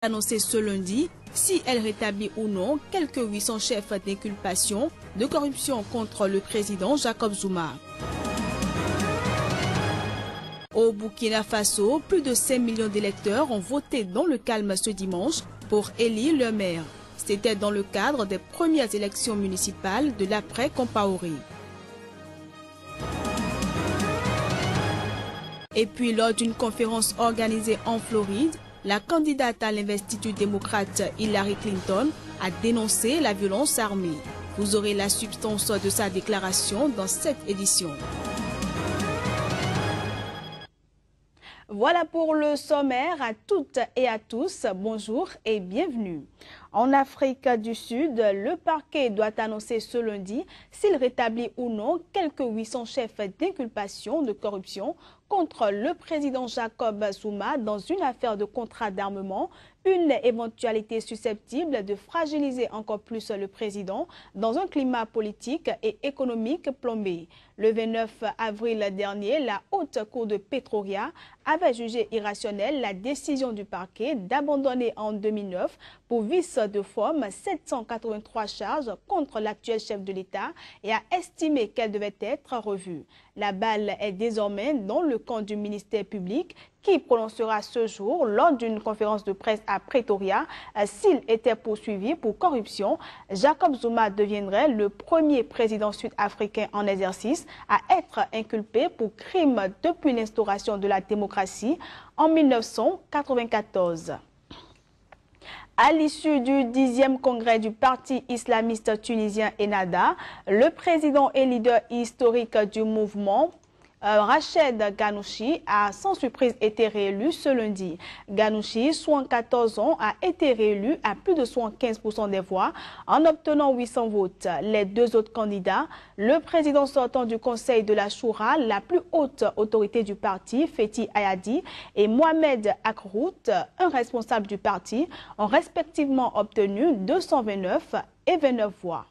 Annoncé ce lundi si elle rétablit ou non quelques 800 chefs d'inculpation de corruption contre le président Jacob Zuma. Au Burkina Faso, plus de 5 millions d'électeurs ont voté dans le calme ce dimanche pour élire leur maire. C'était dans le cadre des premières élections municipales de l'après-Compaoré. Et puis, lors d'une conférence organisée en Floride, la candidate à l'investiture démocrate Hillary Clinton a dénoncé la violence armée. Vous aurez la substance de sa déclaration dans cette édition. Voilà pour le sommaire. À toutes et à tous, bonjour et bienvenue. En Afrique du Sud, le parquet doit annoncer ce lundi s'il rétablit ou non quelques 800 chefs d'inculpation de corruption contre le président Jacob Zuma dans une affaire de contrat d'armement, une éventualité susceptible de fragiliser encore plus le président dans un climat politique et économique plombé. Le 29 avril dernier, la Haute Cour de Pretoria avait jugé irrationnelle la décision du parquet d'abandonner en 2009 pour vice de forme 783 charges contre l'actuel chef de l'État et a estimé qu'elle devait être revue. La balle est désormais dans le camp du ministère public qui prononcera ce jour, lors d'une conférence de presse à Pretoria, s'il était poursuivi pour corruption. Jacob Zuma deviendrait le premier président sud-africain en exercice à être inculpé pour crime depuis l'instauration de la démocratie en 1994. À l'issue du 10e congrès du parti islamiste tunisien Ennahda, le président et leader historique du mouvement, Rached Ghannouchi, a sans surprise été réélu ce lundi. Ghannouchi, 74 ans, a été réélu à plus de 75% des voix en obtenant 800 votes. Les deux autres candidats, le président sortant du Conseil de la Choura, la plus haute autorité du parti, Fethi Ayadi, et Mohamed Akrout, un responsable du parti, ont respectivement obtenu 229 et 29 voix.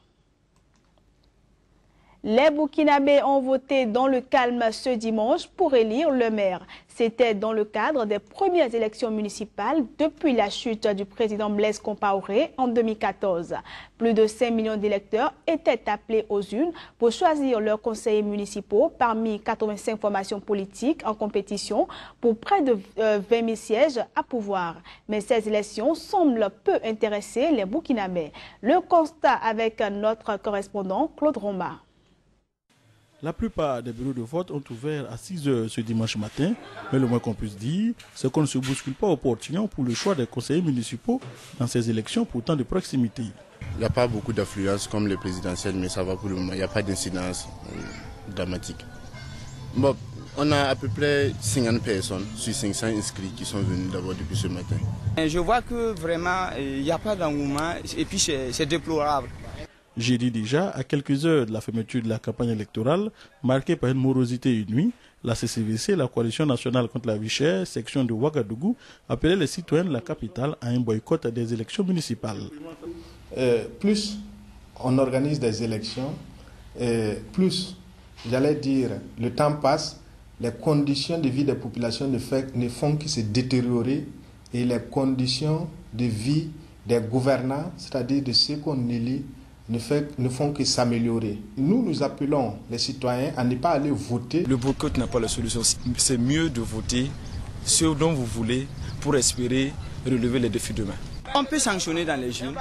Les Burkinabés ont voté dans le calme ce dimanche pour élire le maire. C'était dans le cadre des premières élections municipales depuis la chute du président Blaise Compaoré en 2014. Plus de 5 millions d'électeurs étaient appelés aux urnes pour choisir leurs conseillers municipaux parmi 85 formations politiques en compétition pour près de 20 000 sièges à pouvoir. Mais ces élections semblent peu intéresser les Burkinabés. Le constat avec notre correspondant Claude Roma. La plupart des bureaux de vote ont ouvert à 6 h ce dimanche matin, mais le moins qu'on puisse dire, c'est qu'on ne se bouscule pas au portillon pour le choix des conseillers municipaux dans ces élections pourtant de proximité. Il n'y a pas beaucoup d'affluence comme les présidentielles, mais ça va pour le moment. Il n'y a pas d'incidence dramatique. Bon, on a à peu près 50 personnes sur 500 inscrits qui sont venus d'abord depuis ce matin. Je vois que vraiment, il n'y a pas d'engouement et puis c'est déplorable. J'ai dit déjà, à quelques heures de la fermeture de la campagne électorale, marquée par une morosité inouïe, la CCVC, la Coalition nationale contre la vie chère, section de Ouagadougou, appelait les citoyens de la capitale à un boycott des élections municipales. Plus on organise des élections, plus, j'allais dire, le temps passe, les conditions de vie des populations ne font que se détériorer et les conditions de vie des gouvernants, c'est-à-dire de ceux qu'on élit, ne font que s'améliorer. Nous appelons les citoyens à ne pas aller voter. Le boycott n'a pas la solution. C'est mieux de voter ce dont vous voulez pour espérer relever les défis demain. On peut sanctionner dans les jeux,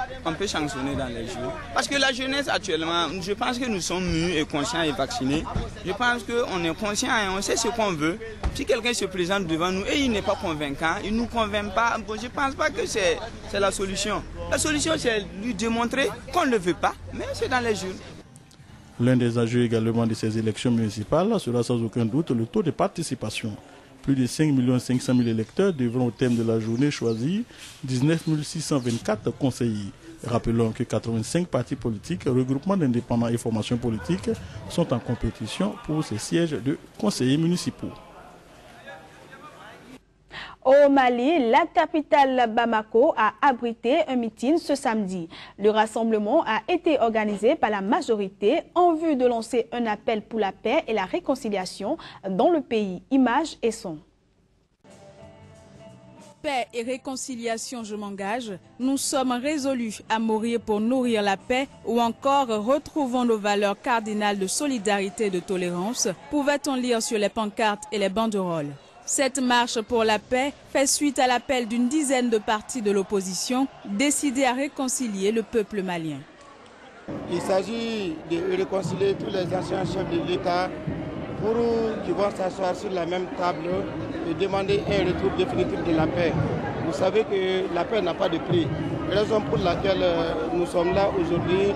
parce que la jeunesse actuellement, je pense que nous sommes mûrs et conscients et vaccinés. Je pense qu'on est conscient et on sait ce qu'on veut. Si quelqu'un se présente devant nous et il n'est pas convaincant, il ne nous convainc pas, bon, je ne pense pas que c'est la solution. La solution, c'est lui démontrer qu'on ne le veut pas, mais c'est dans les jeux. L'un des enjeux également de ces élections municipales sera sans aucun doute le taux de participation. Plus de 5 500 000 électeurs devront au terme de la journée choisir 19 624 conseillers. Rappelons que 85 partis politiques, regroupements d'indépendants et formations politiques sont en compétition pour ces sièges de conseillers municipaux. Au Mali, la capitale Bamako a abrité un meeting ce samedi. Le rassemblement a été organisé par la majorité en vue de lancer un appel pour la paix et la réconciliation dans le pays. Images et sons. paix et réconciliation, je m'engage. Nous sommes résolus à mourir pour nourrir la paix ou encore retrouvons nos valeurs cardinales de solidarité et de tolérance, pouvait-on lire sur les pancartes et les banderoles. Cette marche pour la paix fait suite à l'appel d'une dizaine de partis de l'opposition décidés à réconcilier le peuple malien. Il s'agit de réconcilier tous les anciens chefs de l'État pour qu'ils vont s'asseoir sur la même table et demander un retour définitif de la paix. Vous savez que la paix n'a pas de prix. Raison pour laquelle nous sommes là aujourd'hui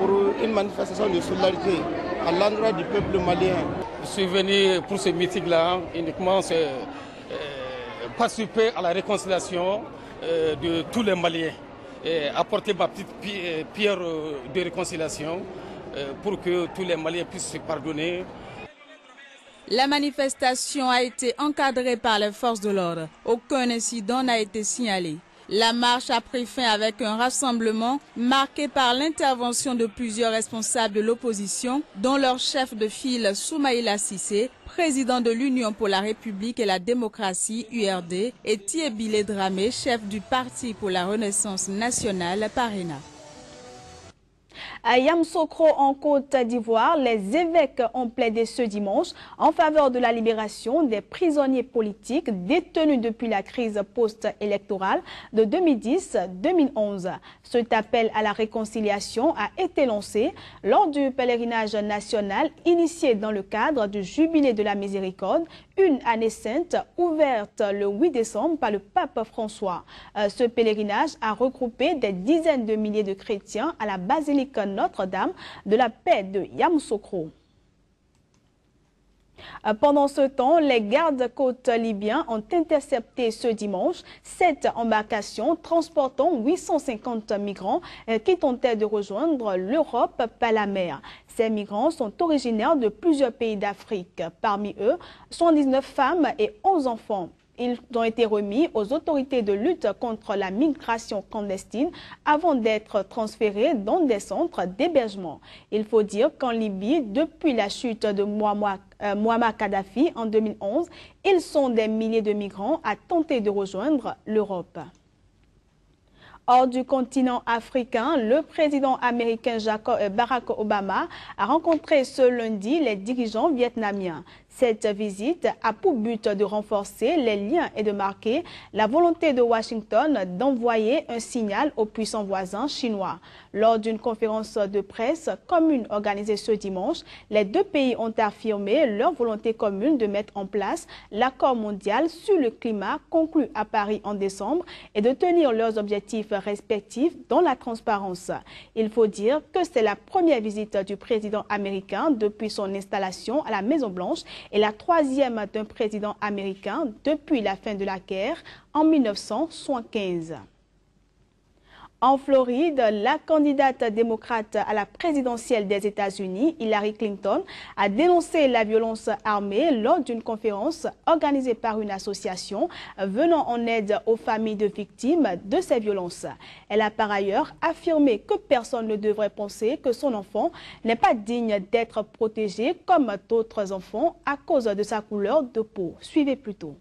pour une manifestation de solidarité à l'endroit du peuple malien. Je suis venu pour ce meeting-là uniquement participer à la réconciliation de tous les Maliens et apporter ma petite pierre de réconciliation pour que tous les Maliens puissent se pardonner. La manifestation a été encadrée par les forces de l'ordre. Aucun incident n'a été signalé. La marche a pris fin avec un rassemblement marqué par l'intervention de plusieurs responsables de l'opposition, dont leur chef de file Soumaïla Cissé, président de l'Union pour la République et la démocratie URD, et Thiébile Dramé, chef du Parti pour la Renaissance nationale Parena. À Yamoussoukro, en Côte d'Ivoire, les évêques ont plaidé ce dimanche en faveur de la libération des prisonniers politiques détenus depuis la crise post-électorale de 2010-2011. Cet appel à la réconciliation a été lancé lors du pèlerinage national initié dans le cadre du Jubilé de la Miséricorde, une année sainte ouverte le 8 décembre par le pape François. Ce pèlerinage a regroupé des dizaines de milliers de chrétiens à la basilique Notre-Dame de la Paix de Yamoussoukro. Pendant ce temps, les gardes-côtes libyens ont intercepté ce dimanche 7 embarcations transportant 850 migrants qui tentaient de rejoindre l'Europe par la mer. Ces migrants sont originaires de plusieurs pays d'Afrique. Parmi eux, 119 femmes et 11 enfants. Ils ont été remis aux autorités de lutte contre la migration clandestine avant d'être transférés dans des centres d'hébergement. Il faut dire qu'en Libye, depuis la chute de Muammar Kadhafi en 2011, ils sont des milliers de migrants à tenter de rejoindre l'Europe. Hors du continent africain, le président américain Barack Obama a rencontré ce lundi les dirigeants vietnamiens. Cette visite a pour but de renforcer les liens et de marquer la volonté de Washington d'envoyer un signal aux puissants voisins chinois. Lors d'une conférence de presse commune organisée ce dimanche, les deux pays ont affirmé leur volonté commune de mettre en place l'accord mondial sur le climat conclu à Paris en décembre et de tenir leurs objectifs respectifs dans la transparence. Il faut dire que c'est la première visite du président américain depuis son installation à la Maison-Blanche et la troisième d'un président américain depuis la fin de la guerre en 1975. En Floride, la candidate démocrate à la présidentielle des États-Unis, Hillary Clinton, a dénoncé la violence armée lors d'une conférence organisée par une association venant en aide aux familles de victimes de ces violences. Elle a par ailleurs affirmé que personne ne devrait penser que son enfant n'est pas digne d'être protégé comme d'autres enfants à cause de sa couleur de peau. Suivez plutôt.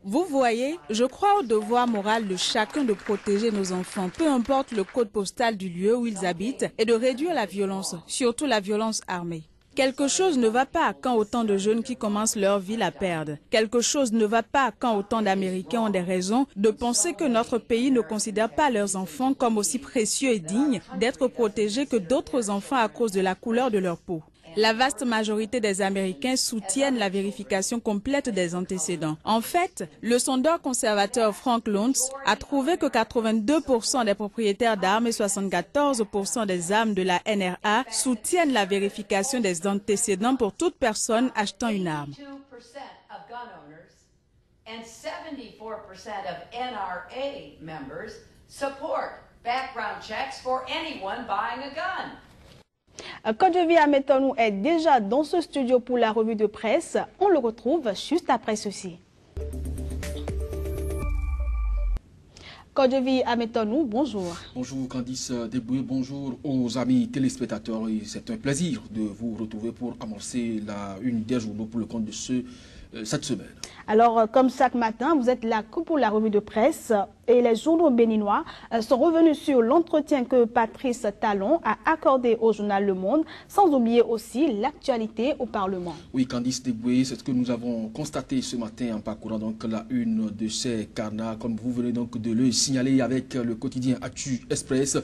Vous voyez, je crois au devoir moral de chacun de protéger nos enfants, peu importe le code postal du lieu où ils habitent, et de réduire la violence, surtout la violence armée. Quelque chose ne va pas quand autant de jeunes qui commencent leur vie la perdent. Quelque chose ne va pas quand autant d'Américains ont des raisons de penser que notre pays ne considère pas leurs enfants comme aussi précieux et dignes d'être protégés que d'autres enfants à cause de la couleur de leur peau. La vaste majorité des Américains soutiennent la vérification complète des antécédents. En fait, le sondeur conservateur Frank Luntz a trouvé que 82% des propriétaires d'armes et 74% des armes de la NRA soutiennent la vérification des antécédents pour toute personne achetant une arme. And 74% of NRA members support background checks for anyone buying a gun. Kodjovi Ametonou est déjà dans ce studio pour la revue de presse. On le retrouve juste après ceci. Kodjovi Ametonou, bonjour. Bonjour Candice Deboué, bonjour aux amis téléspectateurs. C'est un plaisir de vous retrouver pour amorcer la une des journaux pour le compte de cette semaine. Alors, comme chaque matin, vous êtes là que pour la revue de presse et les journaux béninois sont revenus sur l'entretien que Patrice Talon a accordé au journal Le Monde, sans oublier aussi l'actualité au Parlement. Oui, Candice Deboué, c'est ce que nous avons constaté ce matin en parcourant donc la une de ces carnats, comme vous venez donc de le signaler avec le quotidien Actu Express.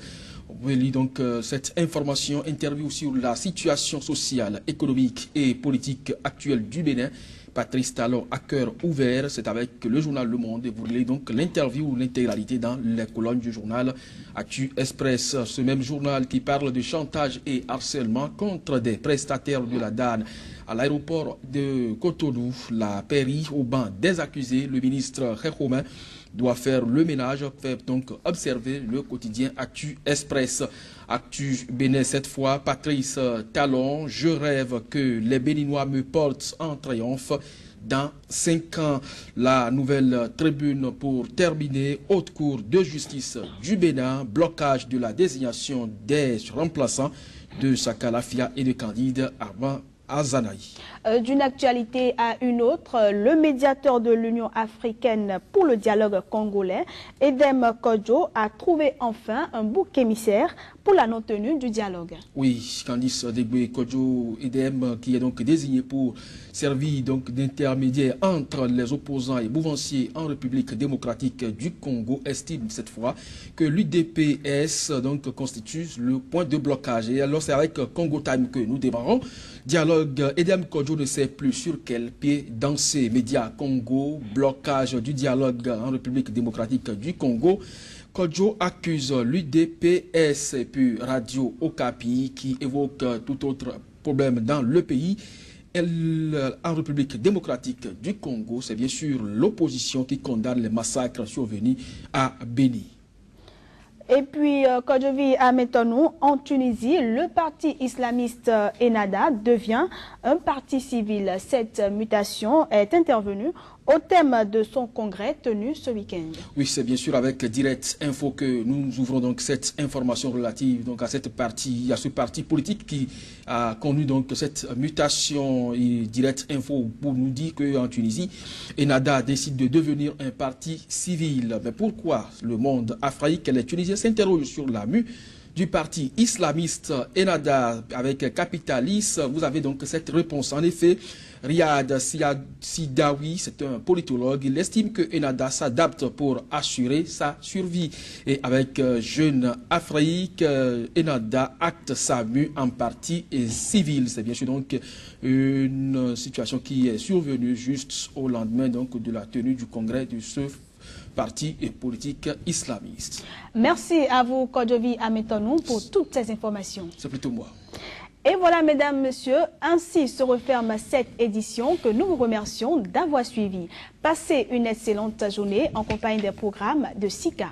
Vous lire donc cette information, interview sur la situation sociale, économique et politique actuelle du Bénin. Patrice Talon à cœur ouvert, c'est avec le journal Le Monde et vous lisez donc l'interview, l'intégralité dans les colonnes du journal Actu Express. Ce même journal qui parle de chantage et harcèlement contre des prestataires de la DAN à l'aéroport de Cotonou, la pairie au banc des accusés. Le ministre Khékhomen doit faire le ménage, fait donc observer le quotidien Actu Express. Actu Bénin cette fois, Patrice Talon, je rêve que les Béninois me portent en triomphe dans 5 ans. La nouvelle tribune pour terminer, haute cour de justice du Bénin, blocage de la désignation des remplaçants de Sakalafia et de Candide avant Azanaï. D'une actualité à une autre, le médiateur de l'Union africaine pour le dialogue congolais, Edem Kodjo, a trouvé enfin un bouc émissaire pour la non-tenue du dialogue. Oui, Candice Deboué Kodjo, Edem, qui est donc désigné pour servir donc d'intermédiaire entre les opposants et mouvanciers en République démocratique du Congo, estime cette fois que l'UDPS donc constitue le point de blocage. Et alors c'est avec Congo Time que nous démarrons. Dialogue, Edem Kodjo ne sait plus sur quel pied danser. Médias Congo, blocage du dialogue en République démocratique du Congo. Kodjo accuse l'UDPS et puis Radio Okapi qui évoque tout autre problème dans le pays. En République démocratique du Congo, c'est bien sûr l'opposition qui condamne les massacres survenus à Béni. Et puis, Kodjovi Ametonou, en Tunisie, le parti islamiste Ennahda devient un parti civil. Cette mutation est intervenue au thème de son congrès tenu ce week-end. Oui, c'est bien sûr avec Direct Info que nous ouvrons donc cette information relative donc à cette partie, à ce parti politique qui a connu donc cette mutation. Et Direct Info pour nous dire qu'en Tunisie, Ennahda décide de devenir un parti civil. Mais pourquoi le monde africain et les Tunisiens s'interrogent sur la mue du parti islamiste Ennahda avec Capitalis? Vous avez donc cette réponse. En effet, Riyad Sidawi, c'est un politologue, il estime que Ennahda s'adapte pour assurer sa survie. Et avec Jeune Afrique, Ennahda acte sa mue en parti civil. C'est bien sûr donc une situation qui est survenue juste au lendemain donc de la tenue du congrès de ce parti et politique islamiste. Merci à vous, Kodjovi Ametonou, pour toutes ces informations. C'est plutôt moi. Et voilà, mesdames, messieurs, ainsi se referme cette édition que nous vous remercions d'avoir suivi. Passez une excellente journée en compagnie des programmes de SICA.